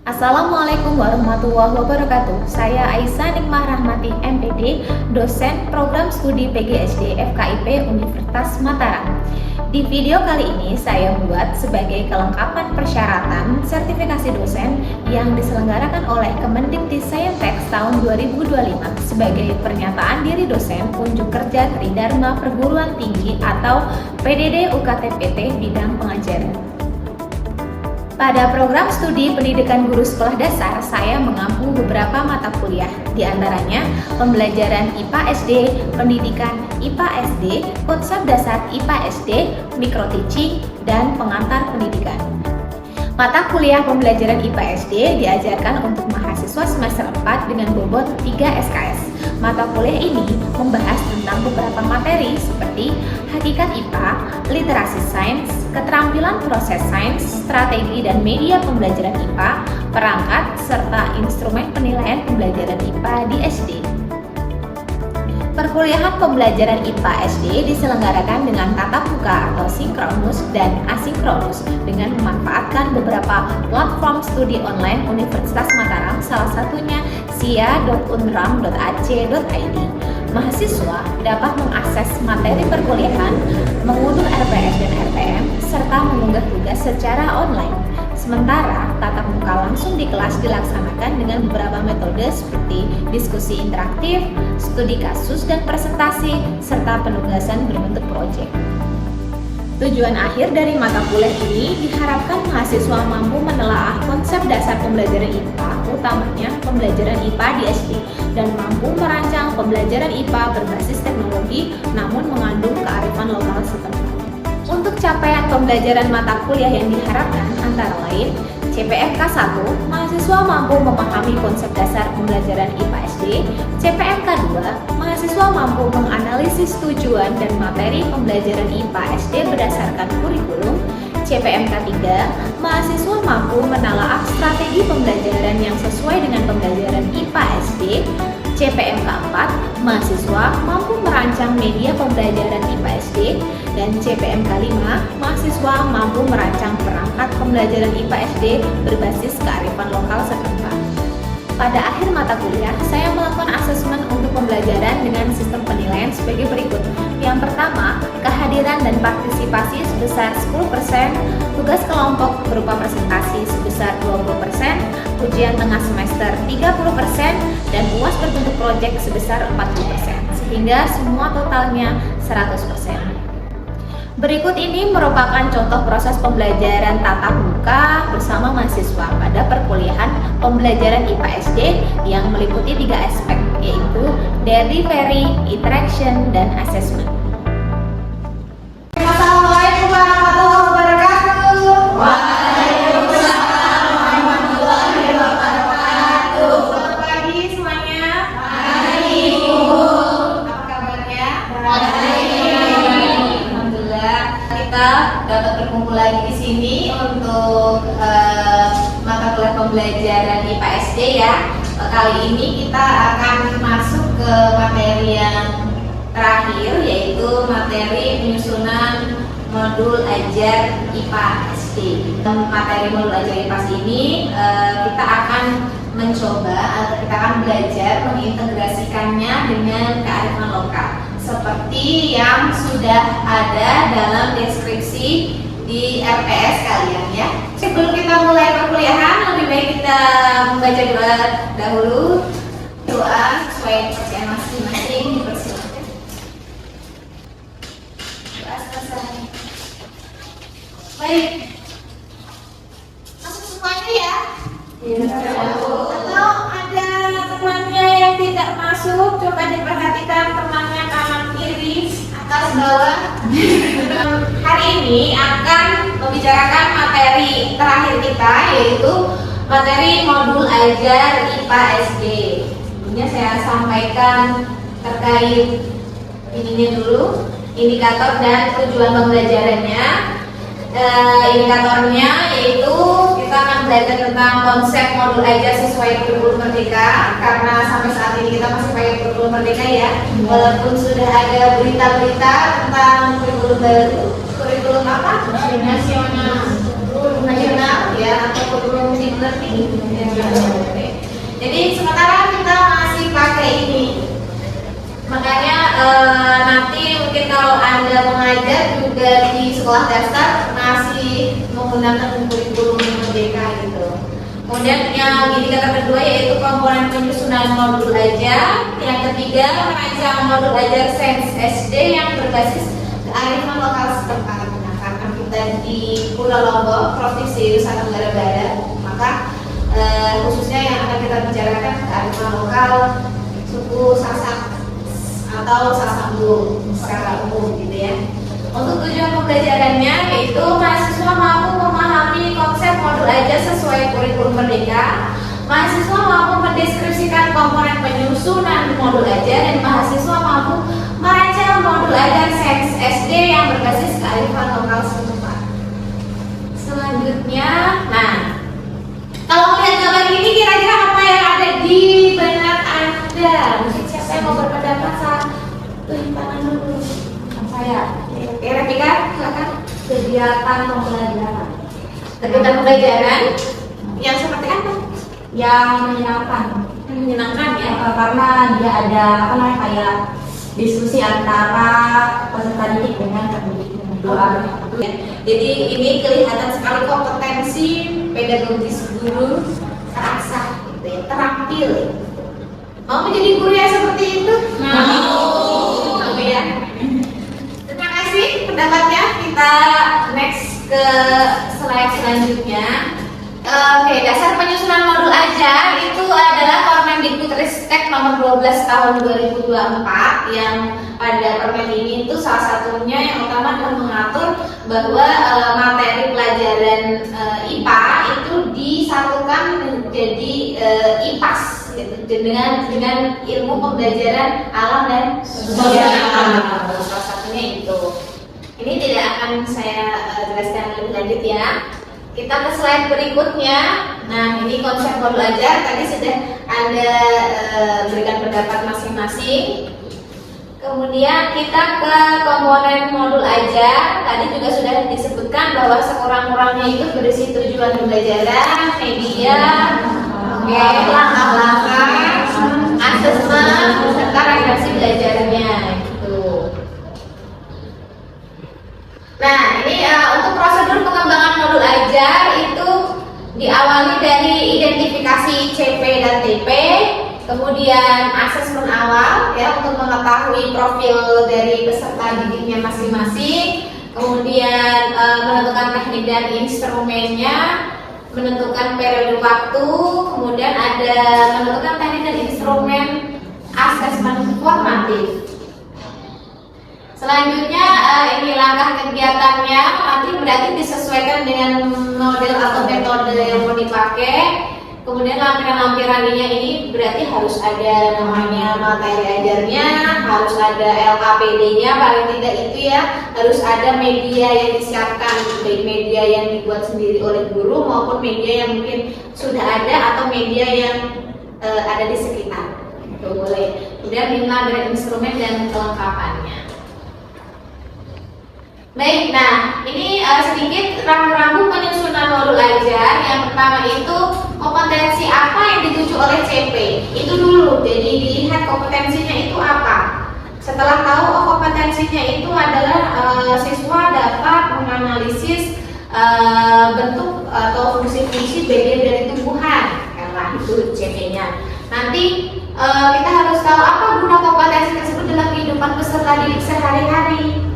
Assalamualaikum warahmatullahi wabarakatuh. Saya Aisyah Nikmah Rahmati MPD, dosen program studi PGSD FKIP Universitas Mataram. Di video kali ini saya buat sebagai kelengkapan persyaratan sertifikasi dosen yang diselenggarakan oleh Kemendikbudristek tahun 2025 sebagai pernyataan diri dosen unjuk kerja Tridharma Perguruan Tinggi atau PDD UKT-PT bidang pengajaran. Pada program studi pendidikan guru sekolah dasar, saya mengampu beberapa mata kuliah, di antaranya pembelajaran IPA SD, pendidikan IPA SD, konsep dasar IPA SD, mikro teaching, dan pengantar pendidikan. Mata kuliah pembelajaran IPA SD diajarkan untuk mahasiswa semester 4 dengan bobot 3 SKS. Mata kuliah ini membahas tentang beberapa materi seperti hakikat IPA, literasi sains, keterampilan proses sains, strategi dan media pembelajaran IPA, perangkat, serta instrumen penilaian pembelajaran IPA di SD. Perkuliahan pembelajaran IPA SD diselenggarakan dengan tatap muka atau sinkronus dan asinkronus dengan memanfaatkan beberapa platform studi online Universitas Mataram, salah satunya sia.unram.ac.id. Mahasiswa dapat mengakses materi perkuliahan, mengunduh RPS dan RTM, serta mengunggah tugas secara online. Sementara tatap muka langsung di kelas dilaksanakan dengan beberapa metode seperti diskusi interaktif, studi kasus dan presentasi, serta penugasan berbentuk proyek. Tujuan akhir dari mata kuliah ini diharapkan mahasiswa mampu menelaah konsep dasar pembelajaran IPA, utamanya pembelajaran IPA di SD, dan mampu merancang pembelajaran IPA berbasis teknologi namun mengandung kearifan lokal setempat. Untuk capaian pembelajaran mata kuliah yang diharapkan antara lain CPMK 1, mahasiswa mampu memahami konsep dasar pembelajaran IPA SD. CPMK 2, mahasiswa mampu menganalisis tujuan dan materi pembelajaran IPA SD berdasarkan kurikulum. CPMK 3, mahasiswa mampu menelaah strategi pembelajaran yang sesuai dengan pembelajaran IPA SD. CPMK 4, mahasiswa mampu merancang media pembelajaran IPA SD. Dan CPMK 5, mahasiswa mampu merancang perangkat pembelajaran IPA SD berbasis kearifan lokal setempat. Pada akhir mata kuliah, saya melakukan asesmen untuk pembelajaran dengan sistem penilaian sebagai berikut. Yang pertama, kehadiran dan partisipasi sebesar 10%, tugas kelompok berupa presentasi sebesar 20%, ujian tengah semester 30%, dan UAS berbentuk proyek sebesar 40%, sehingga semua totalnya 100%. Berikut ini merupakan contoh proses pembelajaran tatap muka bersama mahasiswa pada perkuliahan pembelajaran IPA SD yang meliputi 3 aspek, yaitu delivery, interaction, dan assessment. Assalamualaikum warahmatullahi wabarakatuh. Waalaikumsalam warahmatullahi wabarakatuh. Selamat pagi semuanya. Baik, Bu. Apa kabarnya? Kita dapat berkumpul lagi di sini untuk mata kuliah pembelajaran IPA SD ya. Kali ini kita akan masuk ke materi yang terakhir, yaitu materi penyusunan modul ajar IPA SD. Materi modul ajar IPA ini kita akan mencoba atau kita akan belajar mengintegrasikannya dengan kearifan lokal, seperti yang sudah ada dalam deskripsi di RPS kalian ya. Sebelum kita mulai perkuliahan, lebih baik kita membaca doa dahulu. Doa sesuai bacaan masing-masing, dipersilakan. Doa selesai. Baik, masuk semuanya ya. Atau ada temannya yang tidak masuk, coba diperhatikan temannya kanan kiri, atas bawah. Hari ini akan membicarakan materi terakhir kita, yaitu materi modul ajar IPA SD. Sebelumnya saya sampaikan terkait ininya dulu, indikator dan tujuan pembelajarannya. Indikatornya yaitu kita akan belajar tentang konsep modul ajar sesuai kurikulum Merdeka, karena sampai saat ini kita masih pakai kurikulum Merdeka ya, walaupun sudah ada berita-berita tentang kurikulum baru, kurikulum apa? Nasional nasional ya atau kurikulum deep learning. Jadi sementara kita masih pakai ini. Makanya nanti mungkin kalau Anda mengajar juga di sekolah dasar masih menggunakan kurikulum merdeka gitu. Kemudian yang indikator kedua yaitu komponen penyusunan modul ajar. Yang ketiga merancang modul ajar Sains SD yang berbasis kearifan lokal setempat. Nah, karena kita di Pulau Lombok, Provinsi Nusa Tenggara Barat, maka khususnya yang akan kita bicarakan kearifan lokal suku Sasak atau Sasambu secara umum gitu ya. Untuk tujuan pembelajarannya yaitu mahasiswa mampu memahami konsep modul ajar sesuai kurikulum merdeka, mahasiswa mampu mendeskripsikan komponen penyusunan modul ajar, dan mahasiswa mampu merancang modul ajar Sains SD yang berbasis kearifan lokal setempat. Selanjutnya, nah kalau melihat gambar ini kira-kira apa yang ada di benak Anda? Mungkin siapa yang mau berpendapat saat tangan dulu? Saya. Oke, Rafika, silakan. Kegiatan pembelajaran Kegiatan pembelajaran yang seperti apa? yang menyenangkan. Menyenangkan ya. Karena dia ada apa namanya kayak diskusi antara peserta didik dengan pendidik. Jadi ini kelihatan sekali kompetensi pedagogis guru terasah gitu ya, terampil. Mau menjadi guru yang seperti itu? Mau ya. Terima kasih pendapatnya. Kita next ke slide selanjutnya. Oke, dasar penyusunan modul ajar itu adalah Permendikbudristek nomor 12 tahun 2024 yang pada permen ini itu salah satunya yang utama adalah mengatur bahwa materi pelajaran IPA itu disatukan menjadi IPAS gitu, dengan ilmu pembelajaran alam dan sosial. Salah satunya itu. Ini tidak akan saya jelaskan lebih lanjut ya. Kita ke slide berikutnya. Nah, ini konsep modul ajar. Tadi sudah Anda berikan pendapat masing-masing. Kemudian kita ke komponen modul ajar. Tadi juga sudah disebutkan bahwa sekurang-kurangnya itu berisi tujuan pembelajaran, media, langkah-langkah, asesmen, serta referensi belajarnya. Gitu. Nah, ini untuk prosedur pengembangan modul ajar itu diawali dari identifikasi CP dan TP, kemudian asesmen awal ya untuk mengetahui profil dari peserta didiknya masing-masing, kemudian menentukan teknik dan instrumennya, menentukan periode waktu, kemudian ada menentukan teknik dan instrumen asesmen formatif. Selanjutnya ini langkah kegiatannya nanti berarti disesuaikan dengan model atau metode yang mau dipakai. Kemudian lampiran-lampirannya ini berarti harus ada namanya materi ajarnya, harus ada LKPD-nya paling tidak itu ya, harus ada media yang disiapkan, baik media yang dibuat sendiri oleh guru maupun media yang mungkin sudah ada atau media yang ada di sekitar. Itu boleh. Kemudian lampiran instrumen dan kelengkapannya. Baik, nah ini sedikit rambu-rambu penyusunan modul ajar. Yang pertama itu kompetensi apa yang dituju oleh CP. Itu dulu, jadi dilihat kompetensinya itu apa. Setelah tahu kompetensinya itu adalah siswa dapat menganalisis bentuk atau fungsi-fungsi bagian dari tumbuhan. Karena itu CP-nya. Nanti kita harus tahu apa guna kompetensi tersebut dalam kehidupan peserta didik sehari-hari.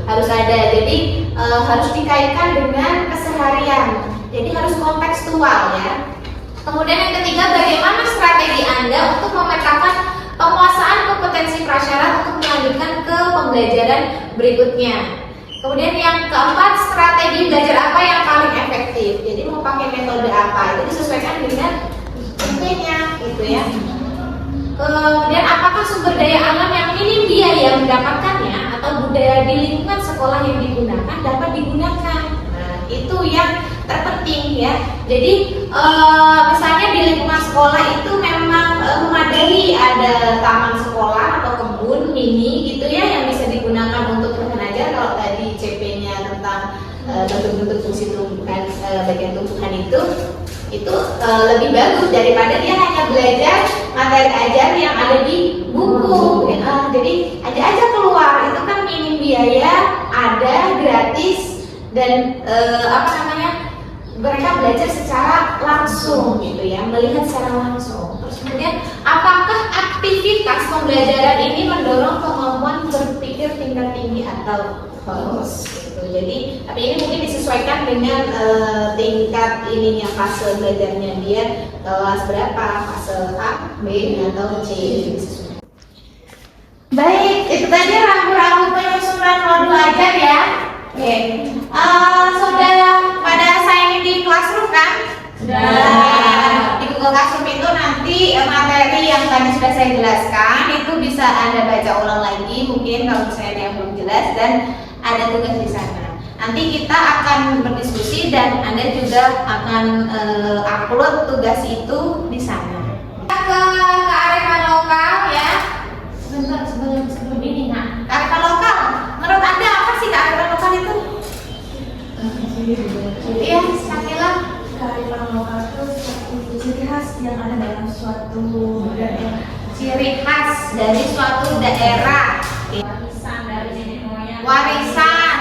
Harus ada, jadi harus dikaitkan dengan keseharian, jadi harus kontekstual ya. Kemudian yang ketiga, bagaimana strategi Anda untuk memetakan penguasaan kompetensi prasyarat untuk melanjutkan ke pembelajaran berikutnya. Kemudian yang keempat, strategi belajar apa yang paling efektif, jadi mau pakai metode apa, itu disesuaikan dengan IP-nya gitu ya. Kemudian apakah sumber daya alam yang minim biaya mendapatkannya atau budaya di lingkungan sekolah yang digunakan dapat digunakan. Nah, itu yang terpenting ya. Jadi misalnya di lingkungan sekolah itu memang memadai, ada taman sekolah atau kebun mini gitu ya yang bisa digunakan untuk mengajar. Kalau tadi CP-nya tentang bentuk-bentuk fungsi tumbuhan bagian tumbuhan itu lebih bagus daripada dia hanya belajar materi ajar yang ada di buku. Jadi aja keluar itu kan minim biaya, ada gratis dan mereka belajar secara langsung gitu ya, melihat secara langsung. Terus kemudian apakah aktivitas pembelajaran ini mendorong kemampuan berpikir tingkat tinggi atau bagus gitu. Jadi tapi ini mungkin disesuaikan dengan tingkat ininya, fase belajarnya dia kelas berapa, fase A, B atau C. Baik, itu tadi rambu-rambu penyusunan modul ajar ya. Oke. Sudah pada sign di Classroom kan? Sudah. Di Google Classroom itu nanti materi yang tadi sudah saya jelaskan itu bisa Anda baca ulang lagi mungkin kalau misalnya yang belum jelas, dan ada tugas di sana. Nanti kita akan berdiskusi dan Anda juga akan upload tugas itu di sana. Ke kearifan lokal ya. Sebentar sebelum ini. Nah, kearifan lokal. Menurut Anda apa sih kearifan lokal itu? Iya, Sakila. Kearifan lokal itu suatu ciri khas yang ada dalam suatu daerah. Ciri khas dari suatu daerah. Warisan dari nenek moyang. Warisan.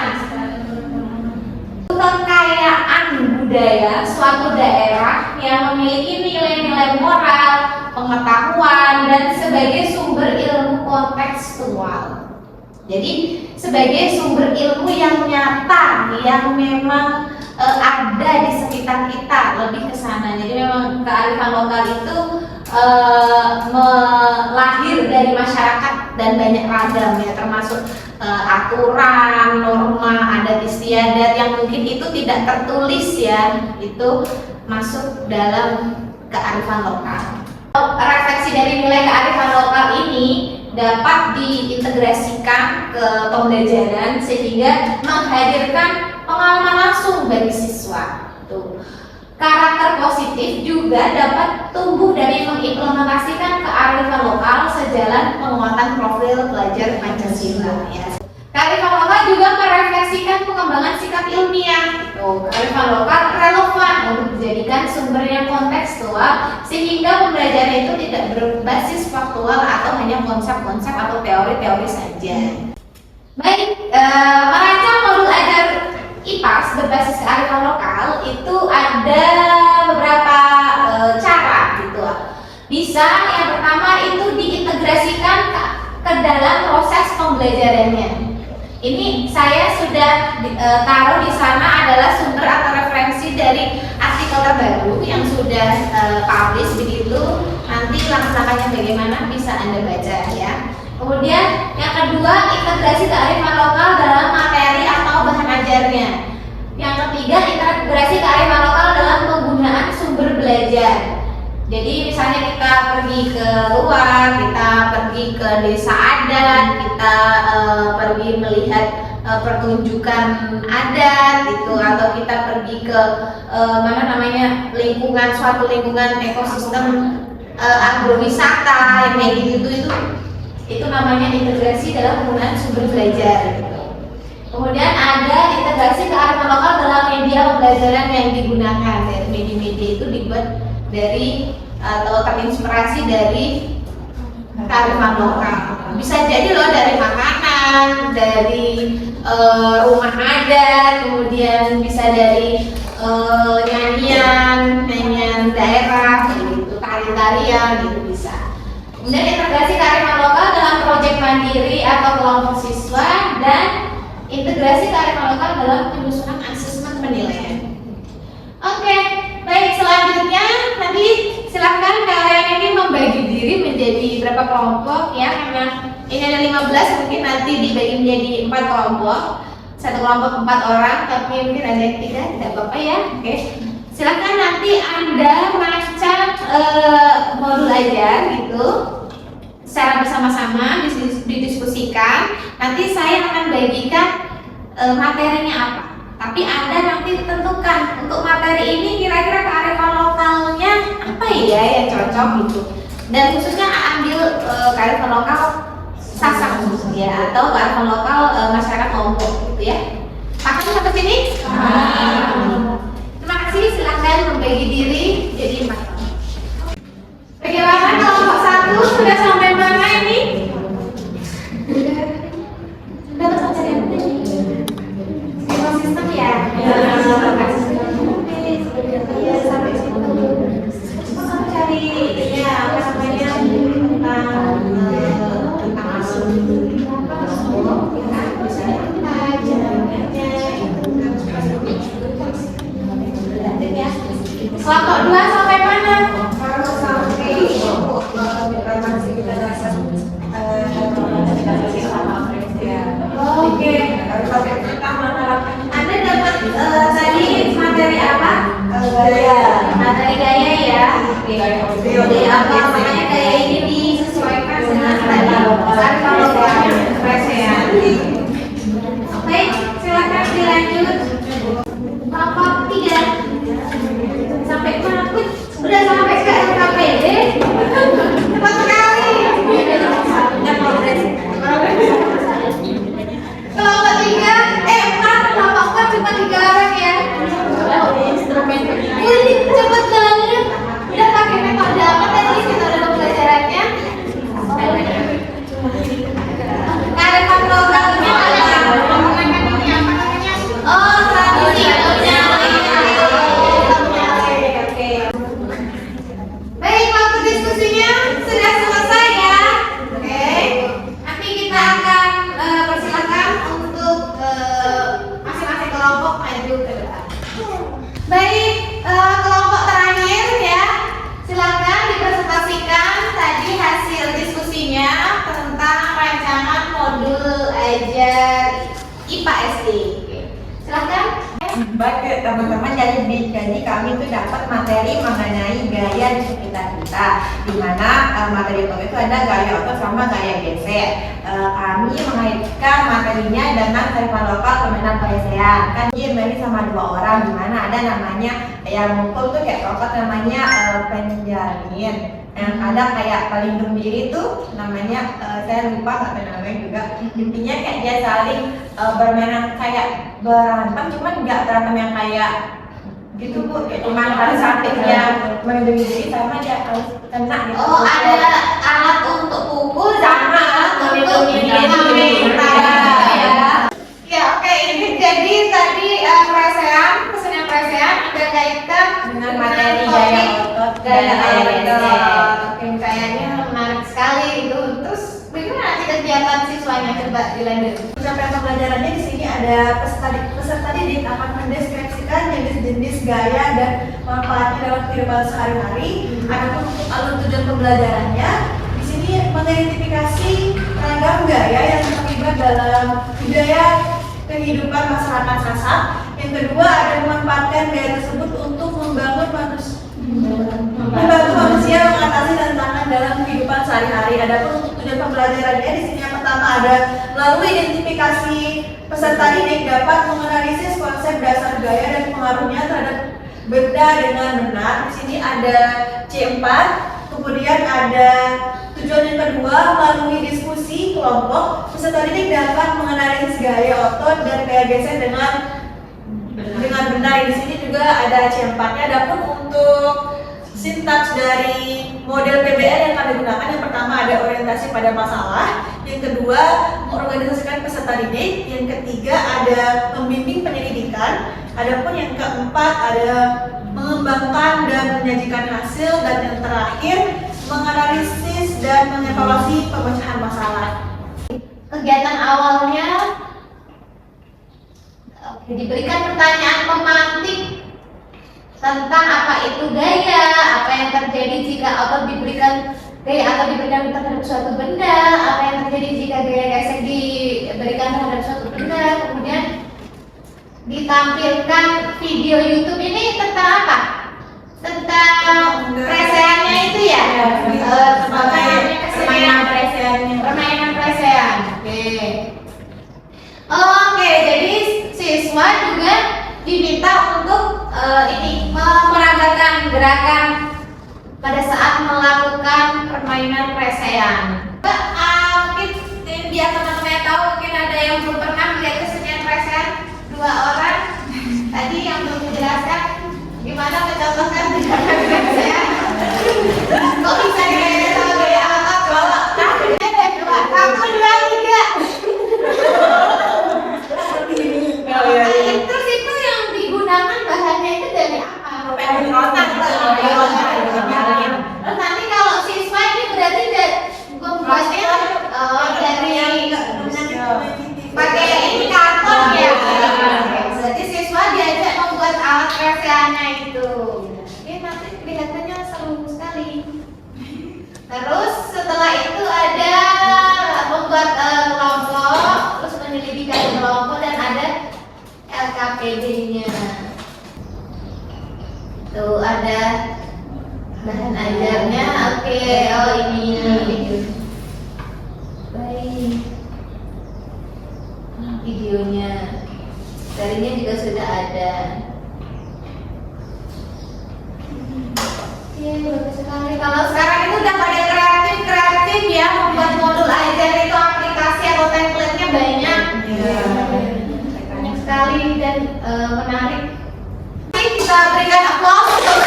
Kekayaan budaya suatu daerah yang memiliki nilai-nilai moral, pengetahuan, dan sebagai sumber ilmu kontekstual. Jadi sebagai sumber ilmu yang nyata, yang memang ada di sekitar kita, lebih ke sana. Jadi memang kearifan lokal itu lahir dari masyarakat dan banyak ragam ya, termasuk aturan, norma, adat istiadat yang mungkin itu tidak tertulis ya, itu masuk dalam kearifan lokal. Refleksi dari nilai kearifan lokal ini dapat diintegrasikan ke pembelajaran sehingga menghadirkan pengalaman langsung bagi siswa. Tuh. Karakter positif juga dapat tumbuh dari mengimplementasikan kearifan lokal sejalan penguatan profil pelajar Pancasila. Ya. Kearifan lokal juga merefleksikan pengembangan sikap ilmiah. Kearifan lokal relevan untuk dijadikan sumber yang kontekstual sehingga pembelajaran itu tidak berbasis faktual atau hanya konsep-konsep atau teori-teori saja. Baik, merancang modul ajar IPAS berbasis kearifan lokal itu ada beberapa cara gitu. Bisa yang pertama itu diintegrasikan ke dalam proses pembelajarannya. Ini saya sudah taruh di sana adalah sumber atau referensi dari artikel terbaru yang sudah publish begitu. Nanti langkah-langkahnya bagaimana bisa Anda baca ya. Kemudian yang kedua, integrasi kearifan lokal dalam materi atau bahan ajarnya. Yang ketiga, integrasi kearifan lokal dalam penggunaan sumber belajar. Jadi misalnya kita pergi ke luar, kita pergi ke desa adat, kita pergi melihat pertunjukan adat gitu, atau kita pergi ke suatu lingkungan ekosistem agrowisata yang kayak gitu itu namanya integrasi dalam penggunaan sumber belajar gitu. Kemudian ada integrasi kearifan lokal dalam media pembelajaran yang digunakan. Dari media-media itu dibuat dari atau terinspirasi dari kearifan lokal. Bisa jadi loh dari makanan, dari rumah adat, kemudian bisa dari nyanyian daerah, gitu, tari-tarian, gitu bisa. Kemudian integrasi kearifan lokal dalam proyek mandiri atau kelompok siswa, dan integrasi kearifan lokal dalam penyusunan asesmen penilaian. Oke, baik, selanjutnya nanti silahkan kalian ini membagi diri menjadi berapa kelompok ya, karena ini ada 15, mungkin nanti dibagi menjadi 4 kelompok. Satu kelompok 4 orang, tapi mungkin ada yang 3, tidak apa-apa ya. Oke, silahkan nanti Anda merancang modul ajar gitu secara bersama-sama, didiskusikan. Nanti saya akan bagikan materinya apa. Tapi Anda nanti tentukan untuk materi ini kira-kira kearifan lokalnya apa ya yang cocok gitu. Dan khususnya ambil kearifan lokal Sasak ya, atau kearifan lokal masyarakat Lombok gitu ya. Paham sampai sini? Terima kasih dan membagi diri jadi 4 kelompok. Bagaimana kelompok 1 sudah sampai mana ini? Sudah tepat saya sistem ya? Ya, sampai situ. Kamu cari ya apa namanya tentang masuk. Kelompok 2 sampai mana? Kalau sampai masih kita rasa Oke. Anda dapat tadi materi apa? Gaya. Materi gaya ya. Oke. Jadi apa makanya gaya ini disesuaikan dengan tadi kelompoknya presean. Oke, silakan dilanjut. Kelompok 3 sampai mana? Udah sampai ke LKPD. Cepat sekali. Kelompok 3, 4, kelompok 4 cuma 3 orang ya. Ini cepet banget. Udah pakai metode apa tadi metode pembelajarannya? Kearifan lokalnya apa? Oh, tradisi. Baik, waktu diskusinya sudah selesai ya. Oke. Nanti kita akan persilakan untuk masing-masing kelompok maju ke depan. Baik, kelompok terakhir ya. Silakan dipresentasikan tadi hasil diskusinya tentang rancangan modul ajar IPA SD. Oke. Silakan. Baik teman-teman, jadi kami itu dapat materi mengenai gaya di sekitar kita, di mana materi itu ada gaya otot sama gaya geser. Kami mengaitkan materinya dengan kearifan lokal permainan presean. Kan dia main sama 2 orang, di mana ada namanya yang mukul tuh kayak otot namanya penjamin. Yang ada kayak pelindung diri tuh namanya saya lupa nggak tahu namanya juga. Intinya kayak dia saling bermain kayak berantem, cuman nggak berantem yang kayak gitu Bu, kayak cuman harus aktifnya melindungi diri sama dia harus kena gitu. Oh, ada alat untuk pukul sama melindungi diri. Ya. Ya, oke, ini jadi tadi presean, kesenian presean ada kaitan Dengan materi gaya otot dan gaya geser. Oke, kayaknya menarik sekali itu. Terus bagaimana nanti kegiatan siswanya, coba dilanjut. Pencapaian pembelajarannya di sini ada peserta didik akan mendeskripsikan jenis-jenis gaya dan manfaatnya dalam kehidupan sehari-hari. Adapun untuk alur tujuan pembelajarannya, di sini mengidentifikasi ragam gaya yang terlibat dalam budaya kehidupan masyarakat Sasak. Yang kedua ada memanfaatkan gaya tersebut untuk membantu manusia mengatasi tantangan dalam kehidupan sehari-hari. Adapun untuk tujuan pembelajarannya di sini yang pertama ada melalui identifikasi peserta didik dapat menganalisis konsep dasar gaya dan pengaruhnya terhadap benda dengan benar. Di sini ada C4. Kemudian ada tujuan yang kedua melalui diskusi kelompok peserta didik dapat menganalisis gaya otot dan gaya geser dengan benar. Di sini juga ada C4-nya. Adapun untuk sintaks dari model PBL yang kami gunakan, yang pertama ada orientasi pada masalah, yang kedua mengorganisasikan peserta didik, yang ketiga ada membimbing penyelidikan, adapun yang keempat ada mengembangkan dan menyajikan hasil, dan yang terakhir menganalisis dan mengevaluasi pemecahan masalah. Kegiatan awalnya diberikan pertanyaan pemantik tentang apa itu gaya, apa yang terjadi jika otot diberikan gaya atau diberikan terhadap suatu benda, apa yang terjadi jika gaya geser diberikan terhadap suatu benda. Kemudian ditampilkan video YouTube ini tentang apa? Tentang preseannya itu ya? Permainan presean. Oke, jadi siswa juga diminta untuk meragakan gerakan pada saat melakukan permainan presean. Mungkin biar teman-teman tahu, mungkin ada yang belum pernah melihat kesenian presean, 2 orang tadi yang belum menjelaskan gimana Gimana mencontohkan gerakan saya? Kok bisa gaya sama gaya otot? Coba. Coba. 1, 2, 3. Terus itu yang digunakan bahannya itu dari apa? Terus nanti kalau siswa ini berarti membuatnya dari pakai ini karton ya. Berarti siswa diajak membuat alat kreasiannya itu. Oke, nanti kelihatannya seru sekali. Terus setelah itu ada membuat kelompok, terus penyelidikan kelompok dan ada LKPD-nya. Tuh ada bahan ajarnya. Oke, oh ininya video. Baik. Videonya. Darinya juga sudah ada. Oke, bagus sekali. Kalau sekarang itu udah pada kreatif ya, membuat modul ajar itu aplikasi atau template-nya banyak. Banyak sekali dan menarik. Kita berikan aplaus untuk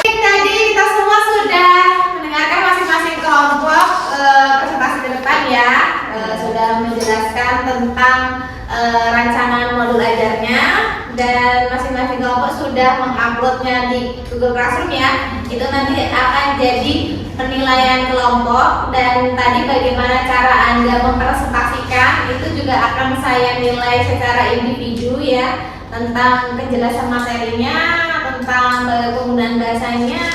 tadi kita semua sudah mendengarkan masing-masing kelompok presentasi ke depan ya, sudah menjelaskan tentang rancangan modul ajarnya dan masing-masing kelompok sudah menguploadnya di Google Classroom ya. Itu nanti akan jadi penilaian kelompok dan tadi bagaimana cara Anda mempresentasikan itu juga akan saya nilai secara individu ya, tentang kejelasan materinya, tentang penggunaan bahasanya,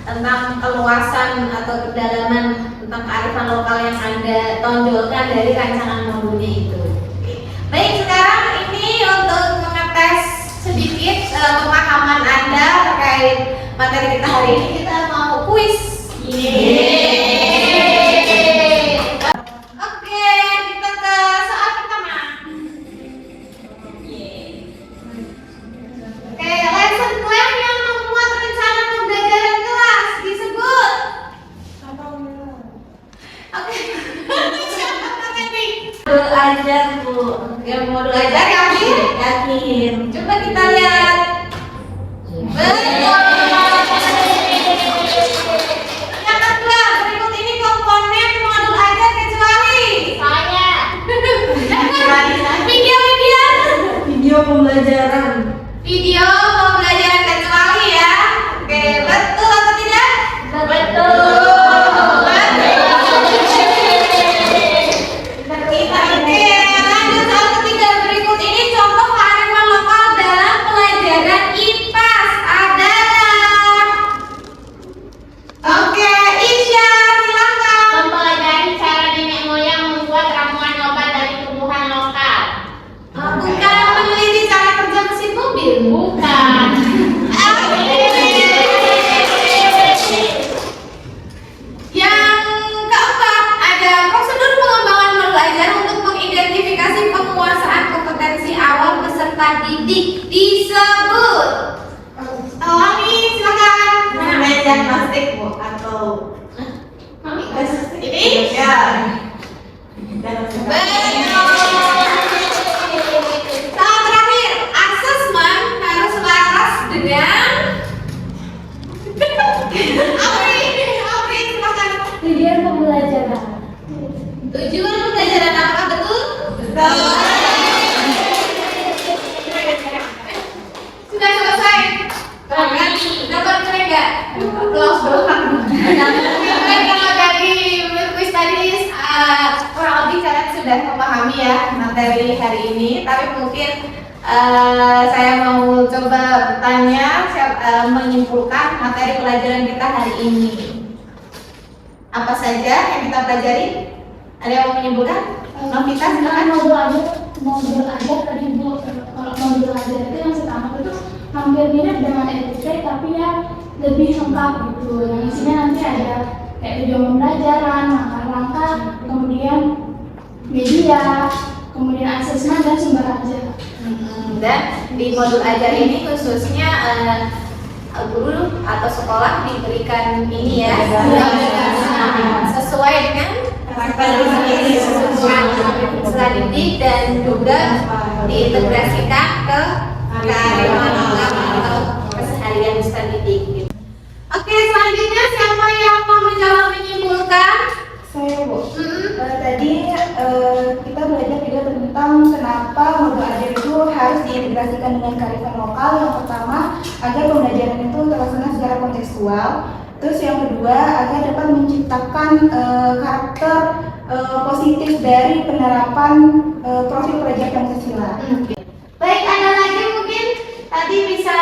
tentang keluasan atau kedalaman tentang kearifan lokal yang Anda tonjolkan dari rancangan modulnya itu. Baik, sekarang ini untuk mengetes sedikit pemahaman Anda terkait materi kita hari ini, kita mau kuis. Oke, kita ke soal pertama. Oke, lesson plan yang membuat rencana pembelajaran kelas disebut. Oke. Modul ajar Bu. Oke, modul ajar yakin. Coba kita lihat. Betul. Yang kedua, berikut ini komponen modul ajar kecuali saya. Video pembelajaran. Video pembelajaran kecuali ya. Oke, betul atau tidak? Betul. Oke, lanjut soal ketiga. Berikut ini contoh kearifan lokal dalam pelajaran IPAS adalah. Oke, Isya, silakan. Mempelajari cara nenek moyang membuat ramuan obat dari tumbuhan lokal. Bukan meneliti cara kerja mesin mobil. Bukan. Yang keempat, ada prosedur pengembangan modul ajar untuk mengidentifikasi penguasaan kompetensi awal peserta didik disebut. Awali, silakan. Medan plastik Bu atau Ini? ya. Saat terakhir, asesmen harus selaras dengan Apri, silakan. Tujuan pembelajaran. Tujuan pembelajaran apakah betul? Sudah selesai. Kan dapat keren nggak? Close doang. Baik, kalau dari kuis tadi kurang lebih kalian sudah memahami ya materi hari ini. Tapi mungkin saya mau coba bertanya, menyimpulkan materi pelajaran kita hari ini. Apa saja yang kita pelajari? Ada yang mau menyimpulkan? Novita, silakan. Modul ajar tadi Bu, kalau modul ajar itu yang pertama itu hampir mirip dengan EDP tapi ya lebih lengkap gitu. Yang isinya nanti ada kayak tujuan pembelajaran, langkah-langkah, kemudian media, kemudian asesmen dan sumber ajar. Dan di modul ajar ini khususnya guru atau sekolah diberikan ini ya, sesuai dengan peserta didik dan juga diintegrasikan ke kearifan lokal atau keseharian peserta didik gitu. Oke, selanjutnya siapa yang mau menjawab menyimpulkan? Saya Bu. Tadi kita belajar juga tentang kenapa modul ajar itu harus diintegrasikan dengan kearifan lokal. Yang pertama, agar pembelajaran itu terlaksana secara kontekstual. Terus yang kedua, agar dapat menciptakan karakter positif dari penerapan profil proyek Pancasila. Baik, ada lagi mungkin tadi bisa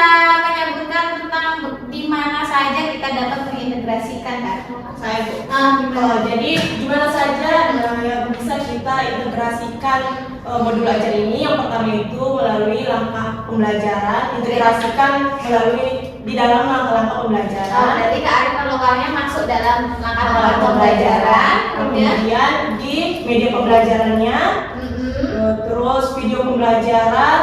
menyebutkan tentang di mana saja kita dapat mengintegrasikan kan? Saya Bu. Gimana? Jadi gimana saja yang bisa kita integrasikan modul ajar ini? Yang pertama itu melalui langkah pembelajaran, integrasikan melalui di dalam langkah-langkah pembelajaran. Berarti kearifan lokalnya masuk dalam langkah-langkah pembelajaran, Kemudian di media pembelajarannya, terus video pembelajaran,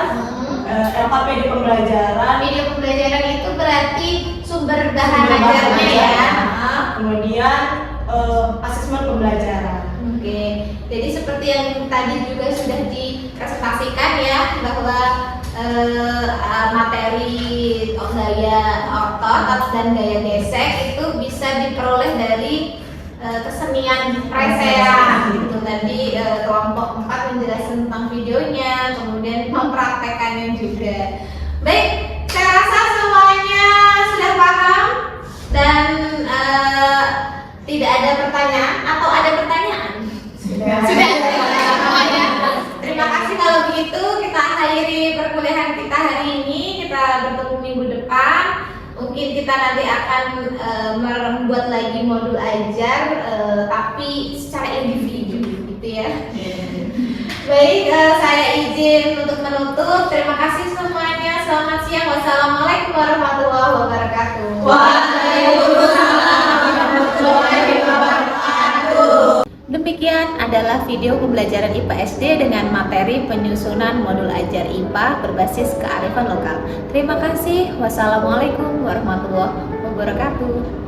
LKPD pembelajaran, video pembelajaran itu berarti sumber bahan sumber bahan ajarnya ya. ajar. Kemudian asesmen pembelajaran. Oke, jadi seperti yang tadi juga sudah dipresentasikan ya bahwa materi gaya otot dan gaya gesek itu bisa diperoleh dari kesenian presean gitu. Tadi kelompok 4 menjelaskan tentang videonya, kemudian mempraktekannya juga. Baik, saya rasa semuanya sudah paham dan tidak ada pertanyaan atau ada pertanyaan? Sudah ada semuanya. Terima kasih kalau begitu kita akhiri perkuliahan kita hari ini. Kita bertemu minggu depan. Mungkin kita nanti akan membuat lagi modul ajar tapi secara individu gitu ya. Baik, saya izin untuk menutup. Terima kasih semuanya. Selamat siang. Wassalamualaikum warahmatullahi wabarakatuh. Demikian adalah video pembelajaran IPA SD dengan materi penyusunan modul ajar IPA berbasis kearifan lokal. Terima kasih. Wassalamualaikum warahmatullahi wabarakatuh.